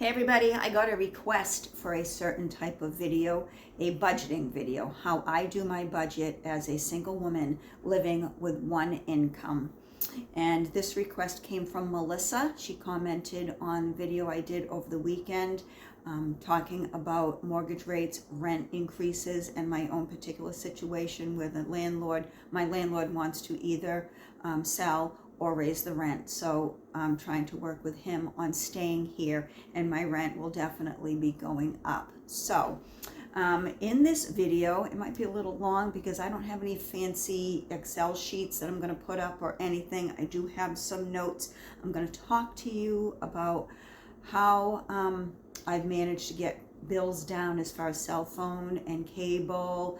Hey everybody, I got a request for a certain type of video, a budgeting video, how I do my budget as a single woman living with one income. And this request came from Melissa. She commented on the video I did over the weekend, talking about mortgage rates, rent increases, and my own particular situation where my landlord wants to either sell or raise the rent. So I'm trying to work with him on staying here, and my rent will definitely be going up. So in this video, it might be a little long because I don't have any fancy Excel sheets that I'm going to put up or anything. I do have some notes. I'm going to talk to you about how I've managed to get bills down as far as cell phone and cable.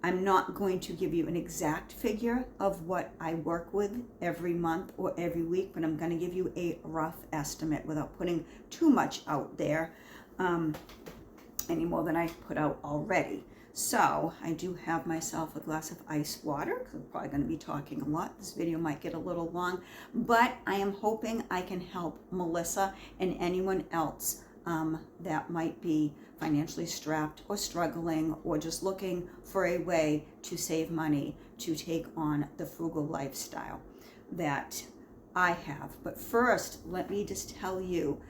I'm not going to give you an exact figure of what I work with every month or every week, but I'm going to give you a rough estimate without putting too much out there, any more than I put out already. So I do have myself a glass of ice water because I'm probably going to be talking a lot. This video might get a little long, but I am hoping I can help Melissa and anyone else that might be financially strapped or struggling or just looking for a way to save money to take on the frugal lifestyle that I have. But first, let me just tell you,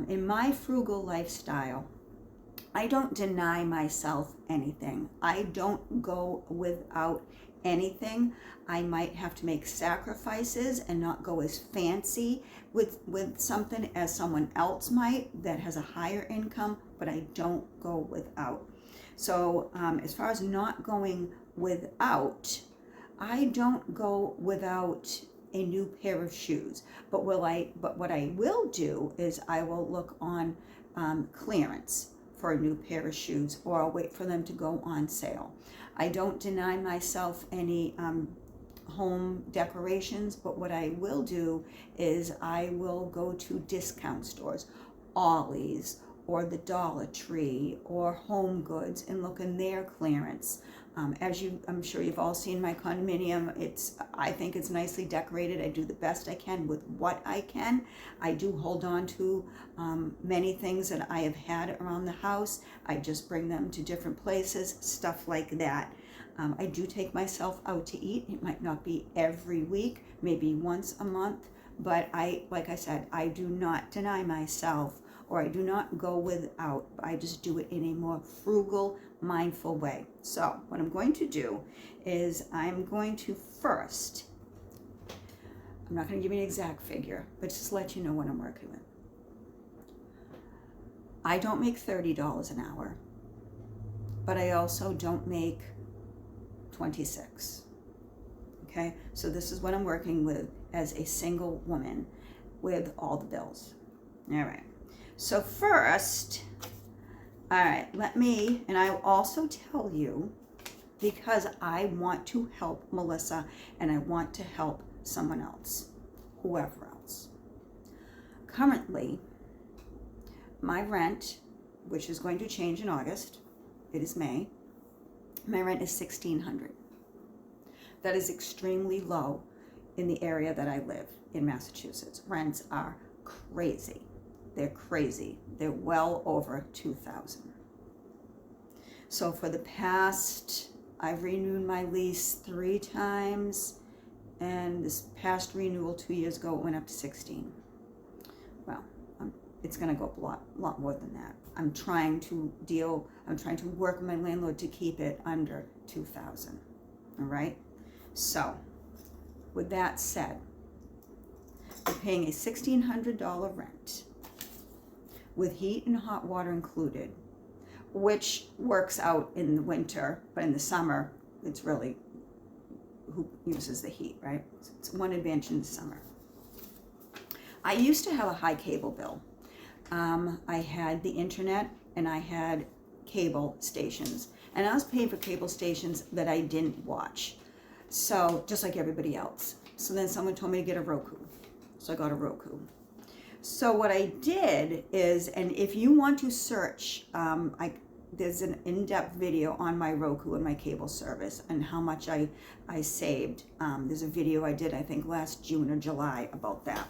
in my frugal lifestyle, I don't deny myself anything. I don't go without anything. I might have to make sacrifices and not go as fancy with something as someone else might that has a higher income, but I don't go without. So as far as not going without, I don't go without a new pair of shoes. But what I will do is I will look on clearance for a new pair of shoes, or I'll wait for them to go on sale. I don't deny myself any home decorations, but what I will do is I will go to discount stores, Ollie's or the Dollar Tree or Home Goods, and look in their clearance. I'm sure you've all seen my condominium. I think it's nicely decorated. I do the best I can with what I can. I do hold on to many things that I have had around the house. I just bring them to different places, stuff like that. I do take myself out to eat. It might not be every week, maybe once a month, but like I said, I do not deny myself, or I do not go without. I just do it in a more frugal, mindful way. So what I'm going to do is I'm going to first, I'm not going to give you an exact figure, but just let you know what I'm working with. I don't make $30 an hour, but I also don't make 26. Okay, so this is what I'm working with as a single woman with all the bills. All right, so first, all right, and I'll also tell you, because I want to help Melissa and I want to help someone else, whoever else. Currently, my rent, which is going to change in August, it is May, my rent is $1,600. That is extremely low in the area that I live in Massachusetts. Rents are crazy. They're crazy. They're well over $2,000. So for the past, I've renewed my lease 3 times, and this past renewal 2 years ago, it went up to 16. Well, it's going to go up a lot more than that. I'm trying to work with my landlord to keep it under 2,000. All right. So with that said, I'm paying a $1,600 rent with heat and hot water included, which works out in the winter, but in the summer, it's really who uses the heat, right? It's one advantage in the summer. I used to have a high cable bill. I had the internet and I had cable stations, and I was paying for cable stations that I didn't watch. So just like everybody else. So then someone told me to get a Roku. So I got a Roku. So what I did is, and if you want to search, there's an in-depth video on my Roku and my cable service and how much I saved. There's a video I did, I think last June or July, about that.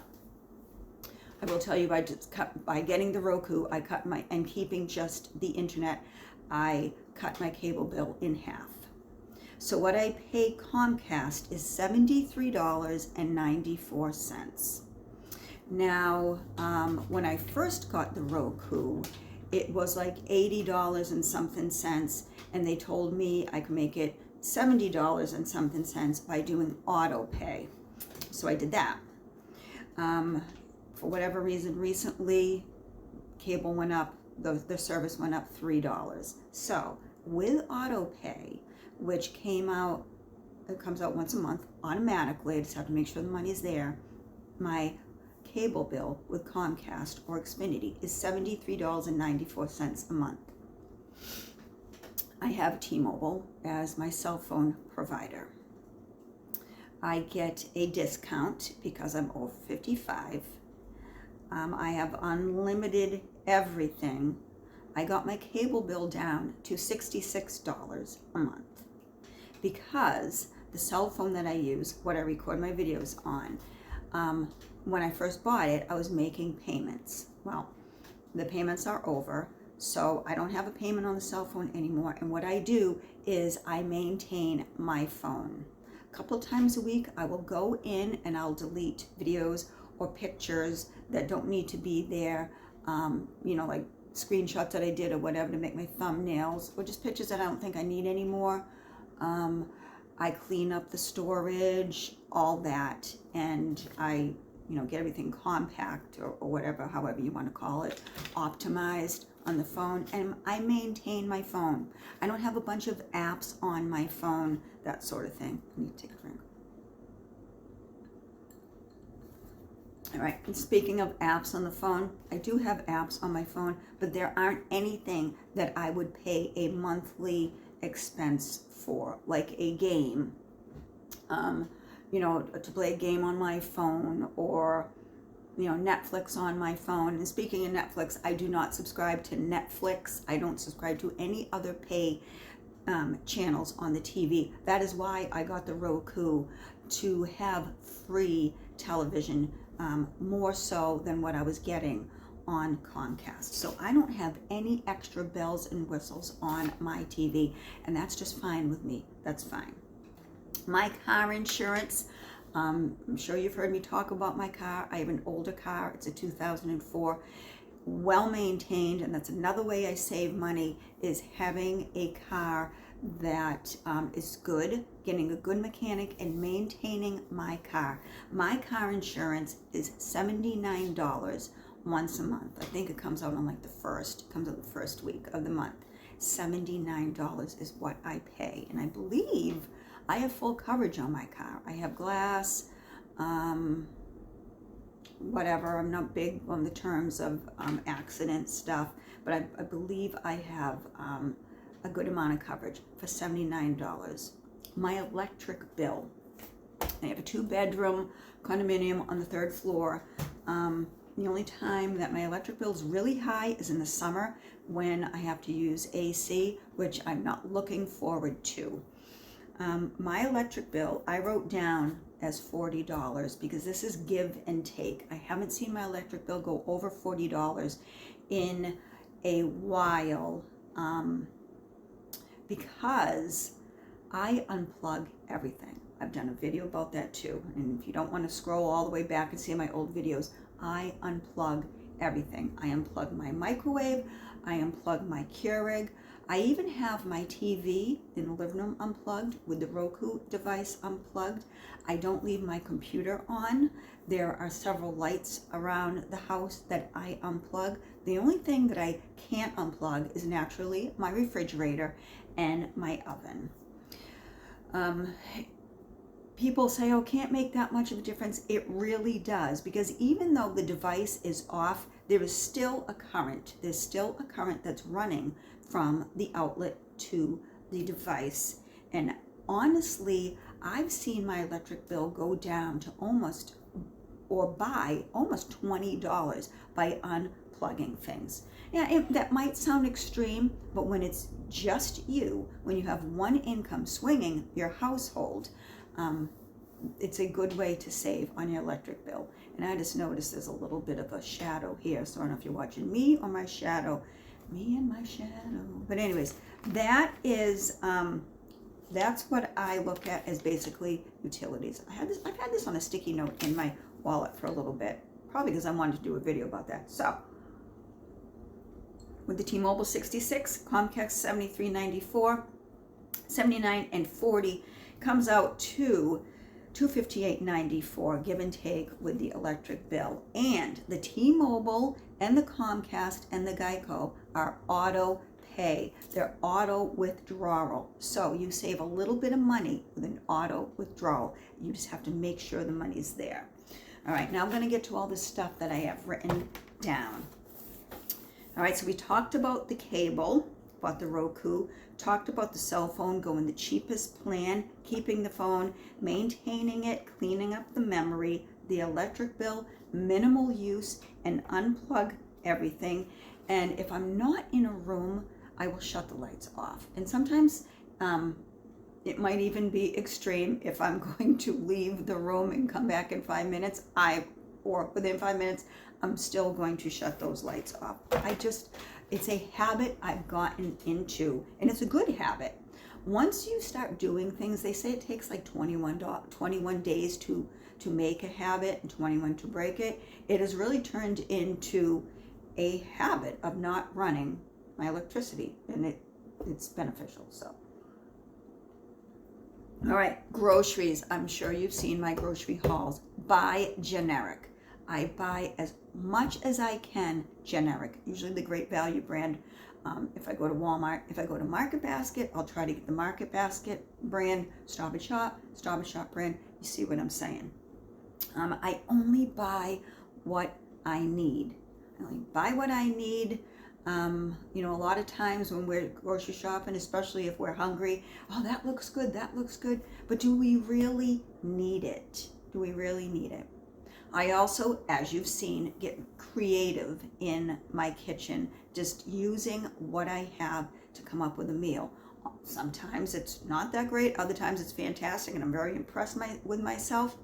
I will tell you by getting the Roku, and keeping just the internet, I cut my cable bill in half. So what I pay Comcast is $73.94. Now, when I first got the Roku, it was like $80 and something cents, and they told me I could make it $70 and something cents by doing auto pay. So I did that. For whatever reason, recently, cable went up, the service went up $3. So with auto pay, which it comes out once a month automatically, I just have to make sure the money's there, my cable bill with Comcast or Xfinity is $73.94 a month. I have T-Mobile as my cell phone provider. I get a discount because I'm over 55. I have unlimited everything. I got my cable bill down to $66 a month because the cell phone that I use, what I record my videos on, when I first bought it, I was making payments. Well, the payments are over, so I don't have a payment on the cell phone anymore. And what I do is I maintain my phone. A couple times a week, I will go in and I'll delete videos or pictures that don't need to be there, like screenshots that I did or whatever to make my thumbnails, or just pictures that I don't think I need anymore. I clean up the storage, all that, and I get everything compact or whatever, however you want to call it, optimized on the phone, and I maintain my phone. I don't have a bunch of apps on my phone, that sort of thing. I need to take a drink. All right, and speaking of apps on the phone, I do have apps on my phone, but there aren't anything that I would pay a monthly expense for, like a game, to play a game on my phone, or Netflix on my phone. And speaking of Netflix, I do not subscribe to Netflix. I don't subscribe to any other pay channels on the TV. That is why I got the Roku, to have free television, more so than what I was getting on Comcast. So I don't have any extra bells and whistles on my TV, and that's just fine with me. That's fine. My car insurance, I'm sure you've heard me talk about my car. I have an older car. It's a 2004, well maintained, and that's another way I save money, is having a car that is good, getting a good mechanic and maintaining my car. My car insurance is $79 once a month. I think it comes out on like the first week of the month. $79 is what I pay, and I believe I have full coverage on my car. I have glass, whatever. I'm not big on the terms of accident stuff, but I believe I have a good amount of coverage for $79. My electric bill, I have a 2-bedroom condominium on the 3rd floor. The only time that my electric bill is really high is in the summer, when I have to use AC, which I'm not looking forward to. My electric bill, I wrote down as $40 because this is give and take. I haven't seen my electric bill go over $40 in a while, because I unplug everything. I've done a video about that too. And if you don't want to scroll all the way back and see my old videos, I unplug everything. I unplug my microwave. I unplug my Keurig. I even have my TV in the living room unplugged with the Roku device unplugged. I don't leave my computer on. There are several lights around the house that I unplug. The only thing that I can't unplug is naturally my refrigerator and my oven. People say, oh, can't make that much of a difference. It really does, because even though the device is off, there is still a current. There's still a current that's running from the outlet to the device. And honestly, I've seen my electric bill go down to almost $20 by unplugging things. Yeah, that might sound extreme, but when it's just you, when you have one income swinging your household, it's a good way to save on your electric bill. And I just noticed there's a little bit of a shadow here. So I don't know if you're watching me or my shadow. Me and my shadow. But anyways, that is, that's what I look at as basically utilities. I've had this on a sticky note in my wallet for a little bit, probably because I wanted to do a video about that. So with the T-Mobile 66, Comcast 73.94, 79 and 40 comes out to $258.94, give and take with the electric bill. And the T-Mobile and the Comcast and the Geico are auto pay. They're auto withdrawal. So you save a little bit of money with an auto withdrawal. You just have to make sure the money's there. All right, now I'm going to get to all the stuff that I have written down. All right, so we talked about the cable, bought the Roku, talked about the cell phone, going the cheapest plan, keeping the phone, maintaining it, cleaning up the memory, the electric bill, minimal use, and unplug everything. And if I'm not in a room, I will shut the lights off. And sometimes it might even be extreme. If I'm going to leave the room and come back in 5 minutes, or within 5 minutes, I'm still going to shut those lights off. It's a habit I've gotten into, and it's a good habit. Once you start doing things, they say it takes like 21 days to make a habit and 21 to break it. It has really turned into a habit of not running my electricity, and it's beneficial. So, all right, groceries. I'm sure you've seen my grocery hauls. Buy generic. I buy as much as I can generic, usually the Great Value brand. If I go to Walmart, if I go to Market Basket, I'll try to get the Market Basket brand, Stop and Shop brand. You see what I'm saying? I only buy what I need. I only buy what I need. A lot of times when we're grocery shopping, especially if we're hungry, oh, that looks good, but do we really need it? Do we really need it? I also, as you've seen, get creative in my kitchen, just using what I have to come up with a meal. Sometimes it's not that great, other times it's fantastic, and I'm very impressed with myself.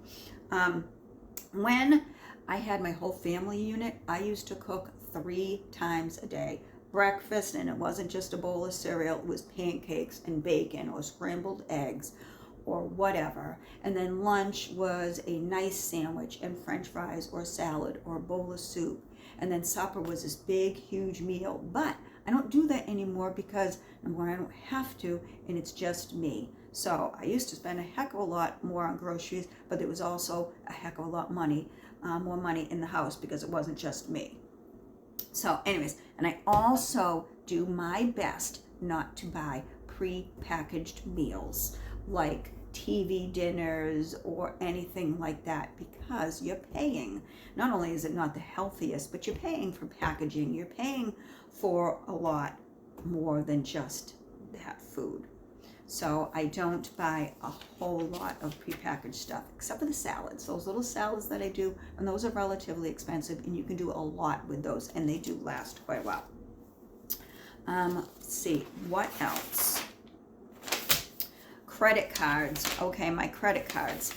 When I had my whole family unit, I used to cook 3 times a day. Breakfast, and it wasn't just a bowl of cereal, it was pancakes and bacon or scrambled eggs or whatever. And then lunch was a nice sandwich and french fries or salad or a bowl of soup. And then supper was this big, huge meal. But I don't do that anymore because, number one, I don't have to, and it's just me. So I used to spend a heck of a lot more on groceries, but there was also a heck of a lot more money in the house because it wasn't just me. So anyways, and I also do my best not to buy pre-packaged meals like TV dinners or anything like that, because you're paying. Not only is it not the healthiest, but you're paying for packaging. You're paying for a lot more than just that food. So I don't buy a whole lot of prepackaged stuff, except for the salads. Those little salads that I do, and those are relatively expensive, and you can do a lot with those, and they do last quite a while. Let's see, what else? Credit cards. Okay, my credit cards.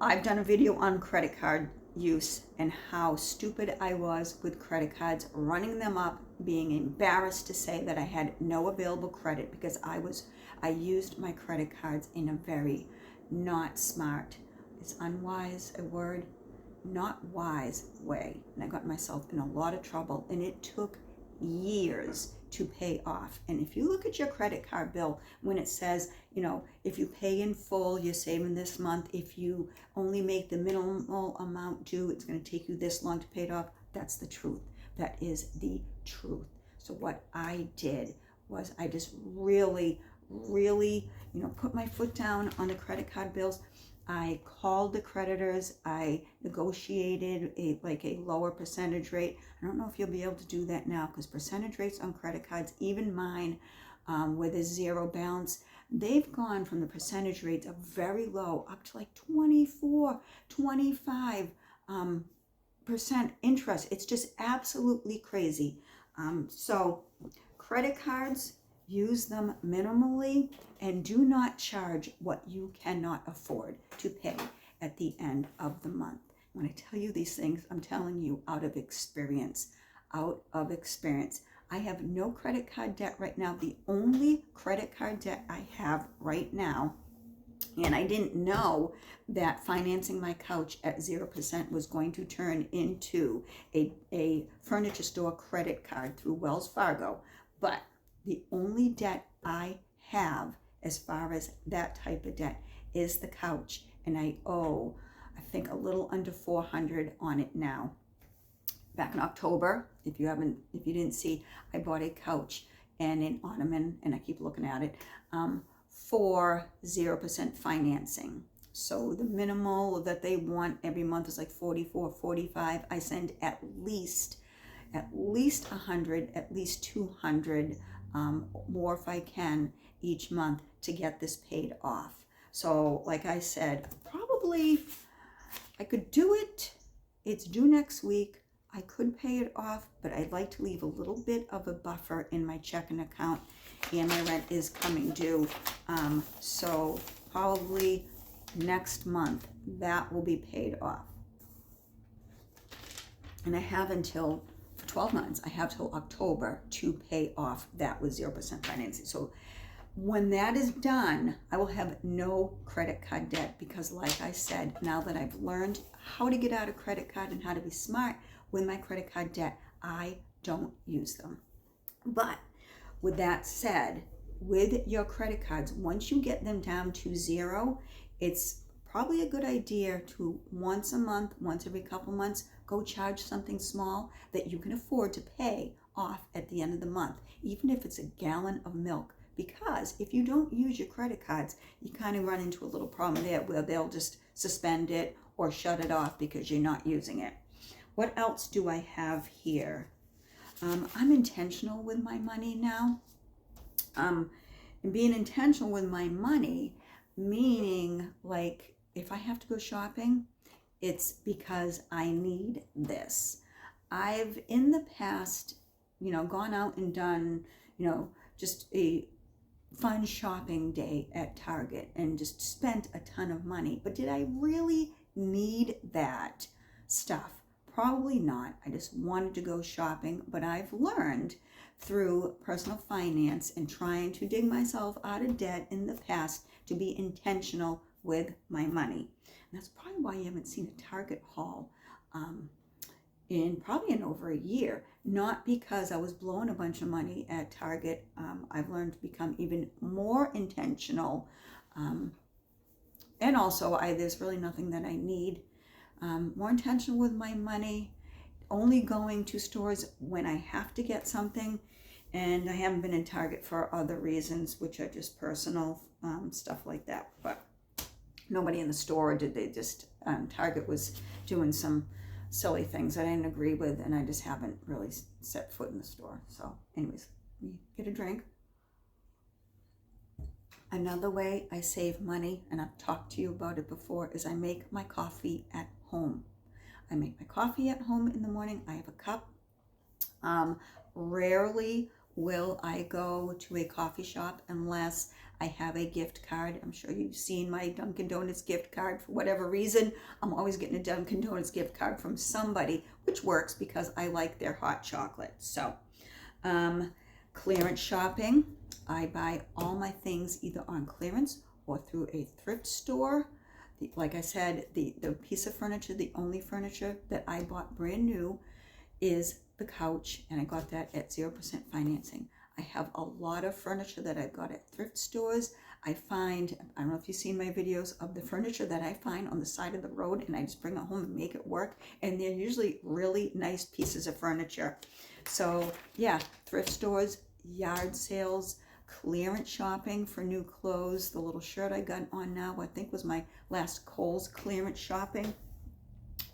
I've done a video on credit card use and how stupid I was with credit cards, running them up, being embarrassed to say that I had no available credit because I used my credit cards in a very not smart, is unwise a word? Not wise way. And I got myself in a lot of trouble, and it took years to pay off. And if you look at your credit card bill, when it says, if you pay in full, you're saving this month. If you only make the minimal amount due, it's going to take you this long to pay it off. That's the truth. That is the truth. So what I did was I just really, put my foot down on the credit card bills. I called the creditors. I negotiated a lower percentage rate. I don't know if you'll be able to do that now, because percentage rates on credit cards, even mine, where there's zero balance, they've gone from the percentage rates of very low up to like 24, 25% interest. It's just absolutely crazy. So credit cards, use them minimally, and do not charge what you cannot afford to pay at the end of the month. When I tell you these things, I'm telling you out of experience, out of experience. I have no credit card debt right now. The only credit card debt I have right now, and I didn't know that financing my couch at 0% was going to turn into a furniture store credit card through Wells Fargo. But the only debt I have as far as that type of debt is the couch. And I owe, I think, a little under $400 on it now. Back in October, if you didn't see, I bought a couch and an ottoman, and I keep looking at it, for 0% financing. So the minimal that they want every month is like $44, $45. I send at least $100, at least $200, more if I can each month to get this paid off. So like I said, probably I could do it. It's due next week. I could pay it off, but I'd like to leave a little bit of a buffer in my checking account, and my rent is coming due. So probably next month that will be paid off. And I have until, for 12 months, I have till October to pay off that with 0% financing. So when that is done, I will have no credit card debt, because like I said, now that I've learned how to get out of credit card and how to be smart with my credit card debt, I don't use them. But with that said, with your credit cards, once you get them down to 0, it's probably a good idea to once a month, once every couple months, go charge something small that you can afford to pay off at the end of the month, even if it's a gallon of milk. Because if you don't use your credit cards, you kind of run into a little problem there where they'll just suspend it or shut it off because you're not using it. What else do I have here? I'm intentional with my money now. And being intentional with my money, meaning like if I have to go shopping, it's because I need this. I've in the past, gone out and done, just a fun shopping day at Target and just spent a ton of money. But did I really need that stuff? Probably not. I just wanted to go shopping, but I've learned through personal finance and trying to dig myself out of debt in the past to be intentional with my money. And that's probably why you haven't seen a Target haul probably in over a year. Not because I was blowing a bunch of money at Target. I've learned to become even more intentional. And also, there's really nothing that I need. More intentional with my money, only going to stores when I have to get something, and I haven't been in Target for other reasons, which are just personal stuff like that. But nobody in the store did. They just Target was doing some silly things I didn't agree with, and I just haven't really set foot in the store. So anyways, we get a drink. Another way I save money, and I've talked to you about it before, is I make my coffee at home. I make my coffee at home in the morning. I have a cup. Rarely will I go to a coffee shop unless I have a gift card. I'm sure you've seen my Dunkin' Donuts gift card. For whatever reason, I'm always getting a Dunkin' Donuts gift card from somebody, which works because I like their hot chocolate. So, clearance shopping. I buy all my things either on clearance or through a thrift store. Like I said, the piece of furniture, the only furniture that I bought brand new is the couch, and I got that at 0% financing. I have a lot of furniture that I've got at thrift stores. I don't know if you've seen my videos of the furniture that I find on the side of the road, and I just bring it home and make it work. And they're usually really nice pieces of furniture. So yeah, thrift stores, yard sales, clearance shopping for new clothes. The little shirt I got on now, I think was my last Kohl's clearance shopping.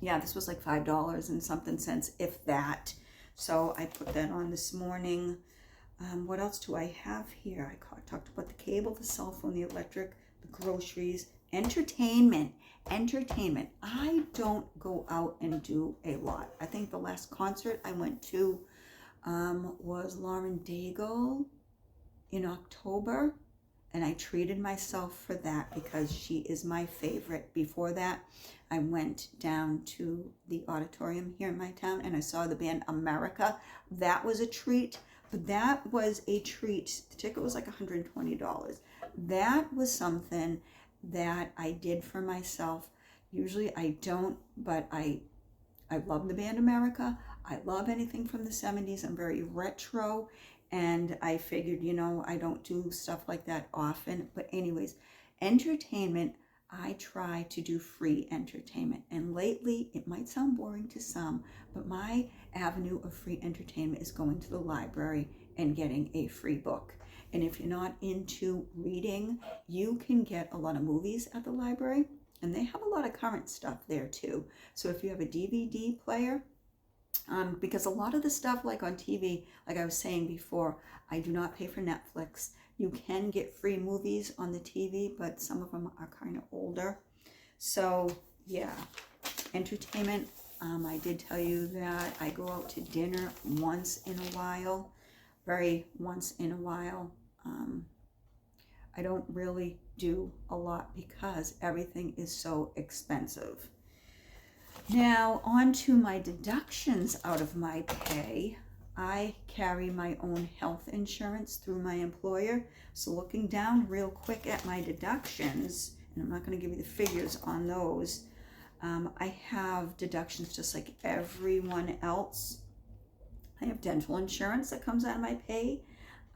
Yeah, this was like $5 and something cents, if that. So I put that on this morning. What else do I have here? I talked about the cable, the cell phone, the electric, the groceries, entertainment. I don't go out and do a lot. I think the last concert I went to was Lauren Daigle. in October, and I treated myself for that because she is my favorite. Before that, I went down to the auditorium here in my town and I saw the band America. That was a treat, but that was a treat. The ticket was like $120. That was something that I did for myself. Usually I don't, but I love the band America. I love anything from the 70s. I'm very retro. And I figured, I don't do stuff like that often. But anyways, entertainment, I try to do free entertainment. And lately, it might sound boring to some, but my avenue of free entertainment is going to the library and getting a free book. And if you're not into reading, you can get a lot of movies at the library. And they have a lot of current stuff there too. So if you have a DVD player, because a lot of the stuff like on TV, like I was saying before, I do not pay for Netflix. You can get free movies on the TV, but some of them are kind of older. So yeah, entertainment. I did tell you that I go out to dinner once in a while, very once in a while. I don't really do a lot because everything is so expensive. Now, on to my deductions out of my pay. I carry my own health insurance through my employer. So looking down real quick at my deductions, and I'm not going to give you the figures on those, I have deductions just like everyone else. I have dental insurance that comes out of my pay.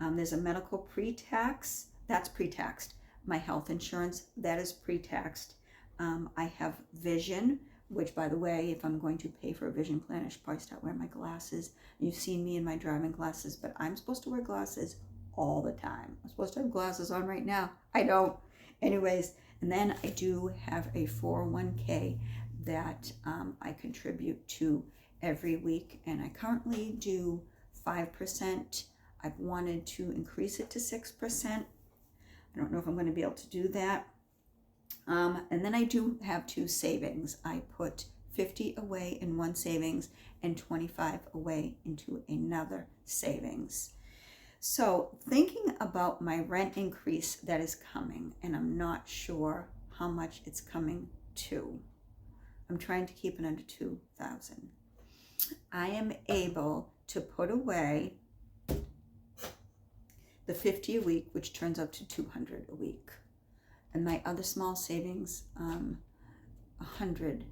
There's a medical pre-tax. That's pre-taxed. My health insurance, that is pre-taxed. I have vision, which, by the way, if I'm going to pay for a vision plan, I should probably start wearing my glasses. You've seen me in my driving glasses, but I'm supposed to wear glasses all the time. I'm supposed to have glasses on right now. I don't. Anyways, and then I do have a 401k that I contribute to every week, and I currently do 5%. I've wanted to increase it to 6%. I don't know if I'm going to be able to do that. And then I do have two savings. I put 50 away in one savings and 25 away into another savings. So thinking about my rent increase that is coming, and I'm not sure how much it's coming to. I'm trying to keep it under 2,000. I am able to put away the 50 a week, which turns up to 200 a week. And my other small savings, 100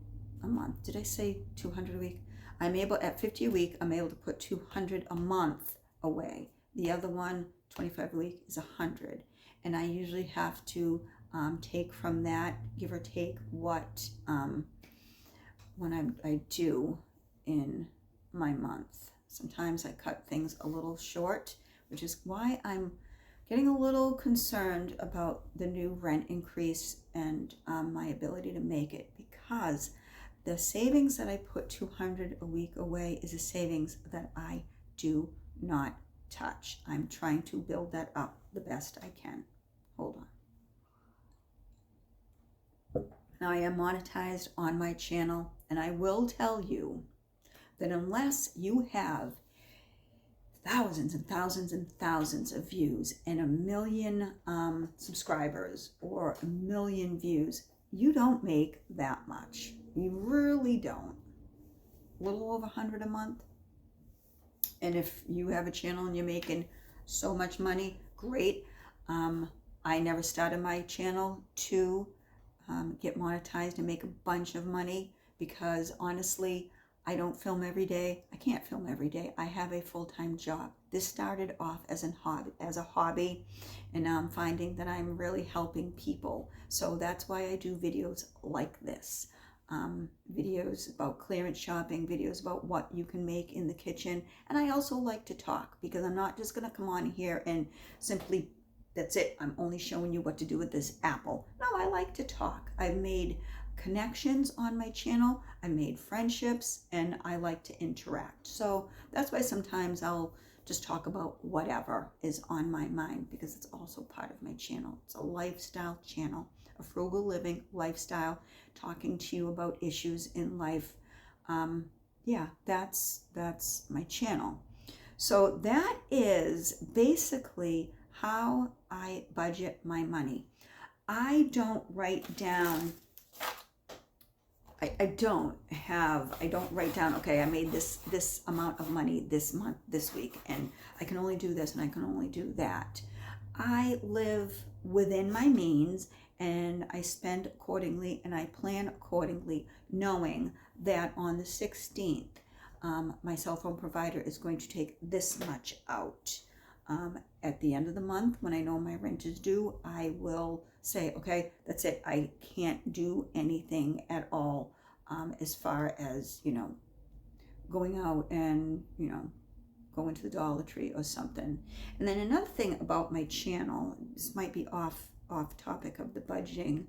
a month. Did I say 200 a week? I'm able, at 50 a week, I'm able to put 200 a month away. The other one, 25 a week, is 100. And I usually have to take from that, give or take what when I do in my month. Sometimes I cut things a little short, which is why I'm getting a little concerned about the new rent increase and my ability to make it, because the savings that I put 200 a week away is a savings that I do not touch. I'm trying to build that up the best I can. Hold on. Now I am monetized on my channel, and I will tell you that unless you have thousands and thousands and thousands of views and 1 million subscribers or 1 million views, you don't make that much. You really don't. A little over 100 a month. And if you have a channel and you're making so much money, great. I never started my channel to get monetized and make a bunch of money, because honestly, I don't film every day. I can't film every day. I have a full-time job. This started off as a hobby, and now I'm finding that I'm really helping people. So that's why I do videos like this. Videos about clearance shopping, videos about what you can make in the kitchen. And I also like to talk, because I'm not just going to come on here and simply, that's it, I'm only showing you what to do with this apple. No, I like to talk. I've made connections on my channel, I made friendships, and I like to interact. So that's why sometimes I'll just talk about whatever is on my mind, because it's also part of my channel. It's a lifestyle channel, a frugal living lifestyle, talking to you about issues in life. Yeah, that's my channel. So that is basically how I budget my money. I don't write down, I don't write down, okay, I made this amount of money this month, this week, and I can only do this and I can only do that. I live within my means and I spend accordingly and I plan accordingly, knowing that on the 16th, my cell phone provider is going to take this much out. At the end of the month, when I know my rent is due, I will say, okay, that's it. I can't do anything at all as far as, going out and, going to the Dollar Tree or something. And then another thing about my channel, this might be off topic of the budgeting,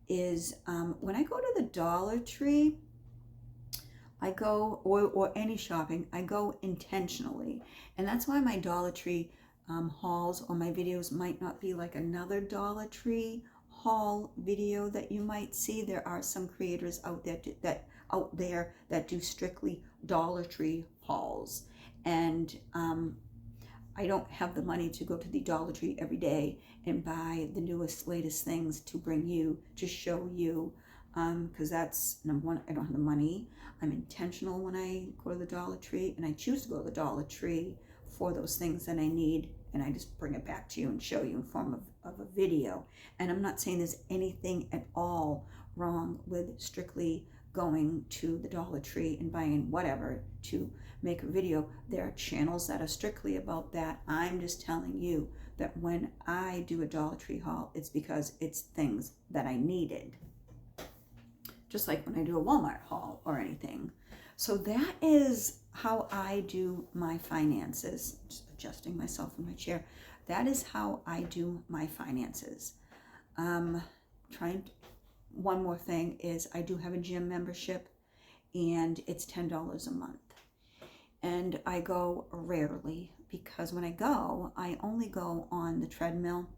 is when I go to the Dollar Tree, I go, or any shopping, I go intentionally. And that's why my Dollar Tree hauls or my videos might not be like another Dollar Tree haul video that you might see. There are some creators out there that do strictly Dollar Tree hauls. And I don't have the money to go to the Dollar Tree every day and buy the newest, latest things to bring you, to show you, because that's number one, I don't have the money. I'm intentional when I go to the Dollar Tree, and I choose to go to the Dollar Tree for those things that I need, and I just bring it back to you and show you in form of a video. And I'm not saying there's anything at all wrong with strictly going to the Dollar Tree and buying whatever to make a video. There are channels that are strictly about that. I'm just telling you that when I do a Dollar Tree haul, it's because it's things that I needed. Just like when I do a Walmart haul or anything. So that is how I do my finances. Just adjusting myself in my chair. That is how I do my finances. One more thing is I do have a gym membership, and it's $10 a month. And I go rarely, because when I go, I only go on the treadmill.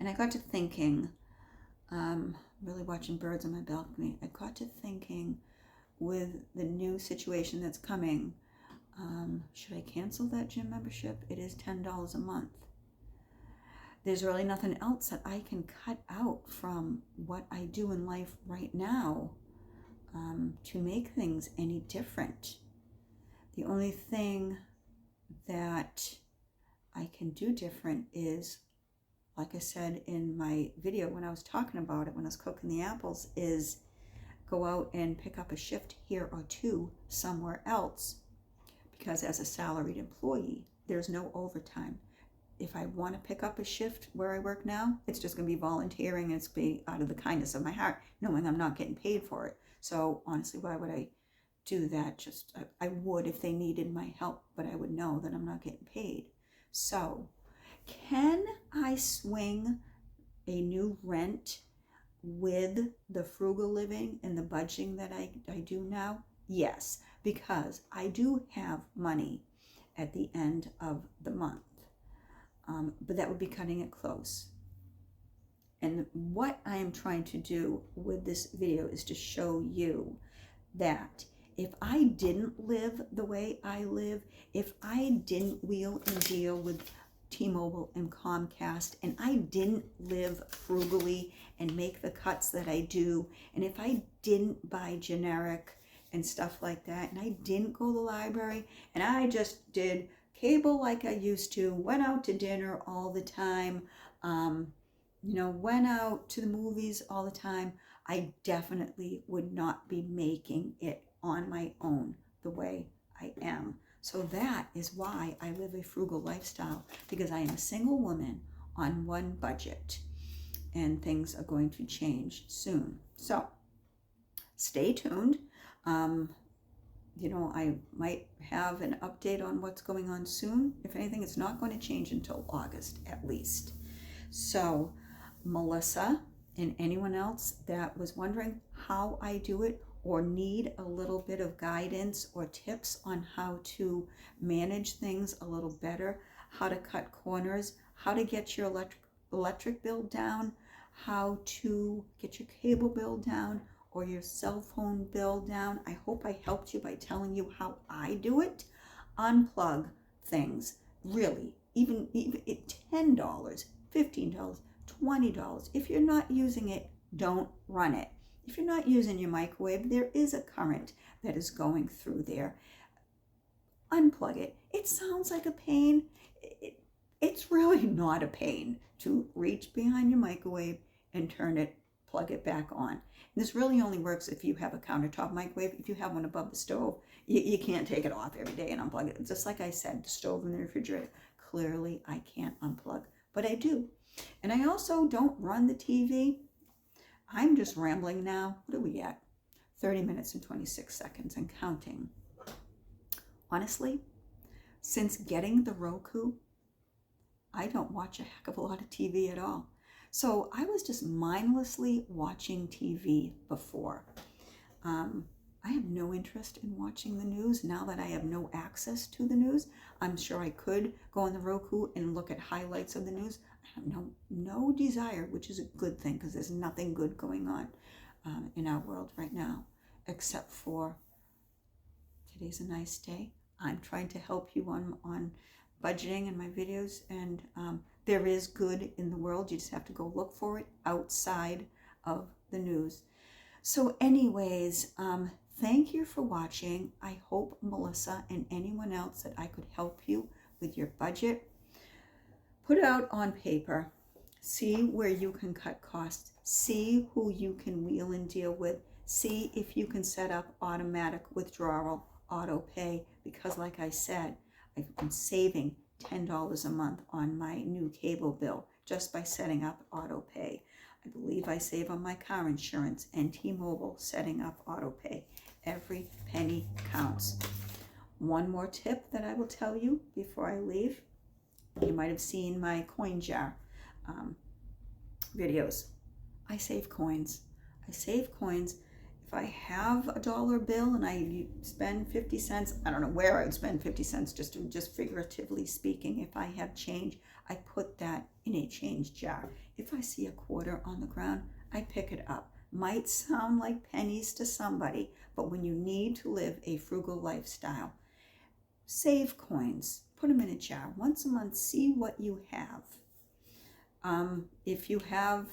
And I got to thinking, really watching birds on my balcony, I got to thinking, with the new situation that's coming, should I cancel that gym membership? It is $10 a month. There's really nothing else that I can cut out from what I do in life right now to make things any different. The only thing that I can do different is, like I said in my video when I was talking about it, when I was cooking the apples, is go out and pick up a shift here or two somewhere else. Because as a salaried employee, there's no overtime. If I want to pick up a shift where I work now, it's just going to be volunteering, and it's be out of the kindness of my heart, knowing I'm not getting paid for it. So honestly, why would I do that? I would if they needed my help, but I would know that I'm not getting paid. So can I swing a new rent with the frugal living and the budgeting that I do now? Yes, because I do have money at the end of the month. But that would be cutting it close. And what I am trying to do with this video is to show you that if I didn't live the way I live, if I didn't wheel and deal with T-Mobile and Comcast, and I didn't live frugally and make the cuts that I do, and if I didn't buy generic and stuff like that, and I didn't go to the library, and I just did cable like I used to, went out to dinner all the time, went out to the movies all the time, I definitely would not be making it on my own the way I am. So that is why I live a frugal lifestyle, because I am a single woman on one budget, and things are going to change soon. So stay tuned. I might have an update on what's going on soon. If anything, it's not going to change until August at least. So Melissa and anyone else that was wondering how I do it, or need a little bit of guidance or tips on how to manage things a little better, how to cut corners, how to get your electric bill down, how to get your cable bill down, or your cell phone bill down. I hope I helped you by telling you how I do it. Unplug things really, even $10, $15, $20. If you're not using it, don't run it. If you're not using your microwave, there is a current that is going through there. Unplug it. It sounds like a pain. It's really not a pain to reach behind your microwave and turn it, plug it back on. And this really only works if you have a countertop microwave. If you have one above the stove, you can't take it off every day and unplug it. Just like I said, the stove and the refrigerator, clearly I can't unplug, but I do. And I also don't run the TV. I'm just rambling now. What are we at? 30 minutes and 26 seconds and counting. Honestly, since getting the Roku, I don't watch a heck of a lot of TV at all. So I was just mindlessly watching TV before. I have no interest in watching the news now that I have no access to the news. I'm sure I could go on the Roku and look at highlights of the news. I have no desire, which is a good thing because there's nothing good going on in our world right now, except for today's a nice day. I'm trying to help you on budgeting in my videos, and there is good in the world. You just have to go look for it outside of the news. So anyways, thank you for watching. I hope, Melissa, and anyone else, that I could help you with your budget. Put it out on paper. See where you can cut costs. See who you can wheel and deal with. See if you can set up automatic withdrawal, auto pay, because like I said, I've been saving $10 a month on my new cable bill just by setting up auto pay. I believe I save on my car insurance and T-Mobile setting up auto pay. Every penny counts. One more tip that I will tell you before I leave. You might have seen my coin jar videos. I save coins. I save coins. If I have a dollar bill and I spend 50 cents, I don't know where I would spend 50 cents, just figuratively speaking. If I have change, I put that in a change jar. If I see a quarter on the ground, I pick it up. Might sound like pennies to somebody, but when you need to live a frugal lifestyle, save coins. Put them in a jar. Once a month, see what you have. If you have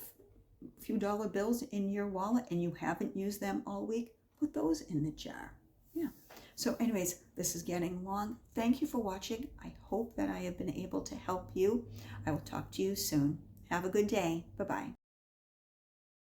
a few dollar bills in your wallet and you haven't used them all week, put those in the jar. Yeah. So anyways, this is getting long. Thank you for watching. I hope that I have been able to help you. I will talk to you soon. Have a good day. Bye-bye.